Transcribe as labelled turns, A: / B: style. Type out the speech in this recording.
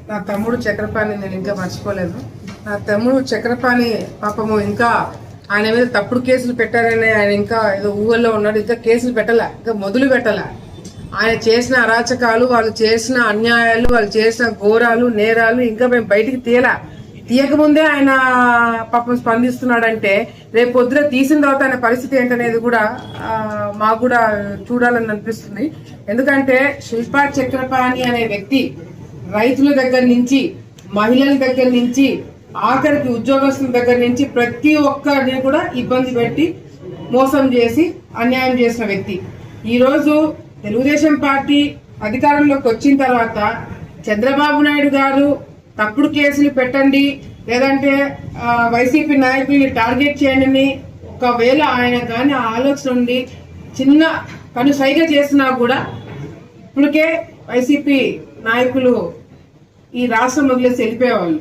A: నా తమ్ముడు చక్రపాణి నేను ఇంకా మర్చిపోలేదు. నా తమ్ముడు చక్రపాణి పాపము ఇంకా ఆయన మీద తప్పుడు కేసులు పెట్టారని ఆయన ఇంకా ఏదో ఊహల్లో ఉన్నాడు. ఇంకా కేసులు పెట్టాల, ఇంకా మొదలు పెట్టాల. ఆయన చేసిన అరాచకాలు, వాళ్ళు చేసిన అన్యాయాలు, వాళ్ళు చేసిన ఘోరాలు, నేరాలు ఇంకా మేము బయటికి తీయకముందే ఆయన పాపం స్పందిస్తున్నాడంటే రేపు పొద్దున తీసిన తర్వాత ఆయన పరిస్థితి ఏంటనేది కూడా మాకు కూడా చూడాలని అనిపిస్తుంది. ఎందుకంటే శిల్పా చక్రపాణి అనే వ్యక్తి రైతుల దగ్గర నుంచి, మహిళల దగ్గర నుంచి, ఆఖరికి ఉద్యోగస్తుల దగ్గర నుంచి ప్రతి ఒక్కరిని కూడా ఇబ్బంది పెట్టి మోసం చేసి అన్యాయం చేసిన వ్యక్తి. ఈరోజు తెలుగుదేశం పార్టీ అధికారంలోకి వచ్చిన తర్వాత చంద్రబాబు నాయుడు గారు తప్పుడు కేసులు పెట్టండి, లేదంటే వైసీపీ నాయకుల్ని టార్గెట్ చేయండి, ఒకవేళ ఆయన కానీ ఆలోచన ఉండి చిన్న కనుసైగ చేసినా కూడా ఇప్పటికే వైసీపీ నాయకులు ఈ రాష్ట్రం వదిలేసి వెళ్ళిపోయేవాళ్ళు.